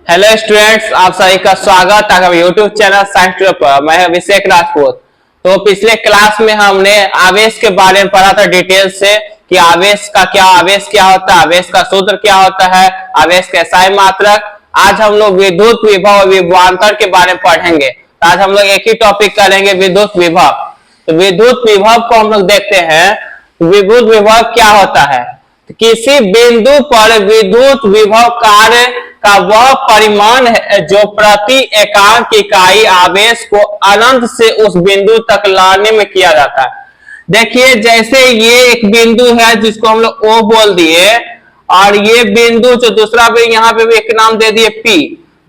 Hello students, आप सभी का स्वागत है यूट्यूब चैनल साइंस ट्यूब पर। मैं अभिषेक राजपूत। तो पिछले क्लास में हमने आवेश के बारे में पढ़ा था डिटेल से कि आवेश क्या होता है, आवेश का सूत्र क्या होता है, आवेश का SI मात्रक। आज हम लोग विद्युत विभव और विभवांतर के बारे में पढ़ेंगे। तो आज हम लोग एक ही टॉपिक करेंगे, विद्युत विभव। तो विद्युत विभव को हम लोग देखते हैं। विद्युत विभव क्या होता है? किसी बिंदु पर विद्युत विभव कार्य का वह परिमाण है जो प्रति एकांक इकाई आवेश को अनंत से उस बिंदु तक लाने में किया जाता है। देखिए, जैसे ये एक बिंदु है जिसको हम लोग O बोल दिए, और ये बिंदु जो दूसरा बिंदु यहाँ पे भी एक नाम दे दिए P,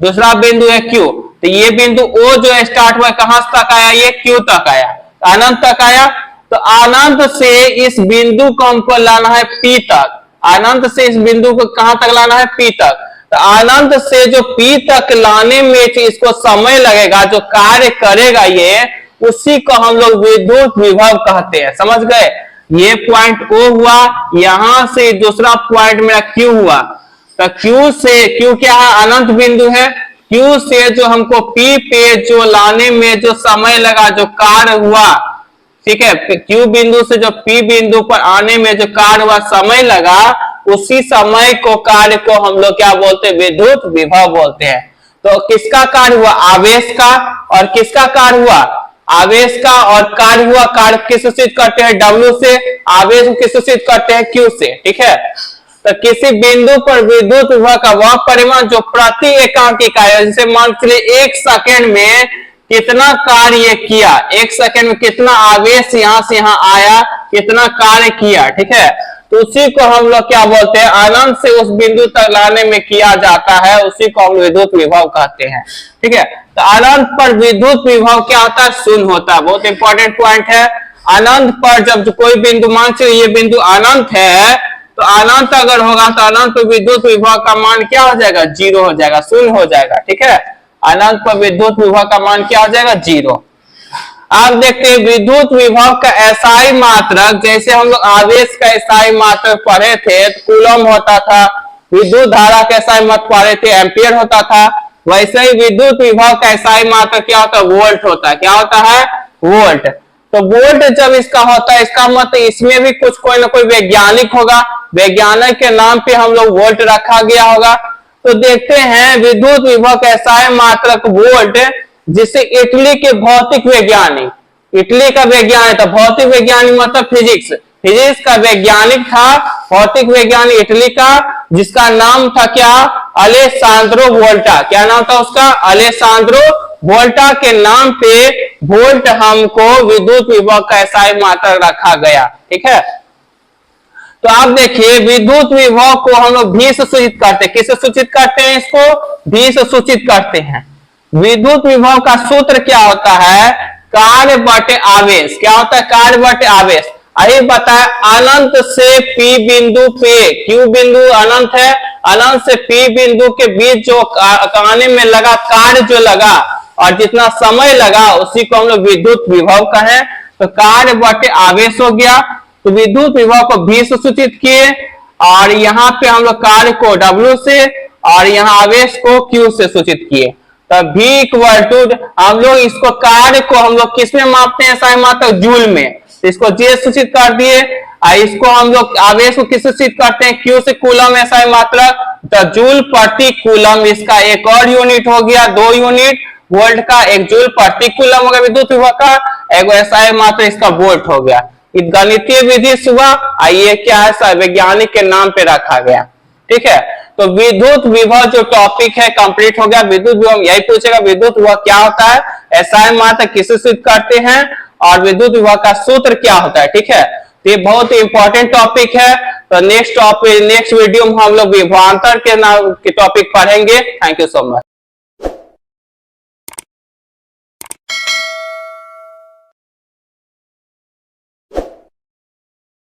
दूसरा बिंदु है Q। तो ये बिंदु O जो स्टार्ट हुआ कहां तक आया? ये Q तक आया, अनंत तक आया। तो अनंत से इस बिंदु को हमको लाना है P तक। अनंत से इस बिंदु को कहां तक लाना है? P तक। तो अनंत से जो P तक लाने में इसको समय लगेगा, जो कार्य करेगा ये, उसी को हम लोग विद्युत विभव कहते हैं। समझ गए? ये पॉइंट O हुआ, यहां से दूसरा पॉइंट मेरा Q हुआ। तो Q से, Q क्या है? अनंत बिंदु है। Q से जो हमको P पे जो लाने में जो समय लगा, जो कार्य हुआ, ठीक है, Q बिंदु से जो P बिंदु पर आने में जो कार्य हुआ, समय लगा, उसी समय को, कार्य को हम लोग क्या बोलते हैं? विद्युत विभव बोलते हैं। तो किसका कार्य हुआ? आवेश का। और किसका कार्य हुआ? आवेश का। और कार्य हुआ, कार्य किस सूचित करते हैं? W से। आवेश को किस सूचित करते हैं? Q से। ठीक है। तो किसी बिंदु पर विद्युत विभव का वह परिमाण जो प्रति एकांक इकाई है, जैसे मान चलिए 1 सेकंड में कितना कार्य किया, 1 सेकंड में कितना आवेश यहां से यहां आया, कितना कार्य किया। ठीक है। तो उसी को हम लोग क्या बोलते हैं? अनंत से उस बिंदु तक लाने में किया जाता है, उसी को हम विद्युत विभव कहते हैं। ठीक है। तो अनंत पर विद्युत विभव क्या होता है? शून्य होता है। बहुत इंपॉर्टेंट पॉइंट है। अनंत पर जब कोई बिंदु, मान चलिए ये बिंदु अनंत है, तो अनंत अगर होगा तो अनंत पर विद्युत विभव का मान क्या हो जाएगा? 0 हो जाएगा, शून्य हो जाएगा। ठीक है। अनंत पर विद्युत विभव का मान क्या हो जाएगा? 0। आप देखते हैं विद्युत विभव का SI मात्रक, जैसे हम लोग आवेश का SI मात्रक पढ़े थे तो कूलम होता था, विद्युत धारा का SI मात्रक पढ़े थे एम्पियर होता था, वैसे ही विद्युत विभव का SI मात्रक क्या होता है? वोल्ट होता है। क्या होता है? वोल्ट। तो वोल्ट जब इसका होता है, इसका मतलब इसमें भी कुछ कोई ना कोई वैज्ञानिक होगा, वैज्ञानिक के नाम पे हम लोग वोल्ट रखा गया होगा। तो देखते हैं विद्युत विभव का SI मात्रक वोल्ट, जिसे इटली के भौतिक वैज्ञानिक, इटली का वैज्ञानिक था, भौतिक वैज्ञानिक मतलब फिजिक्स का वैज्ञानिक था, भौतिक वैज्ञानिक इटली का, जिसका नाम था क्या? अलेसांद्रो वोल्टा। क्या नाम था उसका? अलेसांद्रो वोल्टा के नाम पे वोल्ट हमको विद्युत विभव का SI मात्रक रखा गया। ठीक है। तो आप देखिए विद्युत विभव को हम लोग V से सूचित करते हैं। किससे सूचित करते हैं? इसको V से सूचित करते हैं। विद्युत विभव का सूत्र क्या होता है? कार्य बटे आवेश। क्या होता है? कार्य बटे आवेश। अरे बताया, अनंत से P बिंदु पे, Q बिंदु अनंत है, अनंत से P बिंदु के बीच जो आने में लगा कार्य, जो लगा और जितना समय लगा, उसी को हम लोग विद्युत विभव कहें। तो कार्य बटे आवेश हो गया। तो विद्युत विभव को V से सूचित किए, और यहाँ पे हम लोग कार्य को W से, और यहाँ आवेश को Q से सूचित किए। तो V इक्वल टू, हम लोग इसको कार्य को हम लोग किसमें मापते हैं? SI मात्रक जूल में। तो इसको J सूचित कर दिए, और इसको हम लोग आवेश को किससे सूचित करते हैं? Q से। कूलम SI मात्रक, तो जूल प्रति कूलम, इसका एक और यूनिट हो गया, 2 यूनिट वोल्ट का, एक जूल प्रति कूलम हो गया विद्युत विभव का, एक SI मात्रक इसका वोल्ट हो गया। गणितीय विधि सुबह, ये क्या है? वैज्ञानिक के नाम पे रखा गया। ठीक है। तो विद्युत विभव जो टॉपिक है कंप्लीट हो गया। विद्युत विभव यही पूछेगा, विद्युत विभव क्या होता है, SI मात्रक किससे सूचित करते हैं, और विद्युत विभव का सूत्र क्या होता है। ठीक है। तो ये बहुत इंपॉर्टेंट टॉपिक है। तो नेक्स्ट वीडियो में हम लोग विभवांतर के टॉपिक पढ़ेंगे। Thank you so much.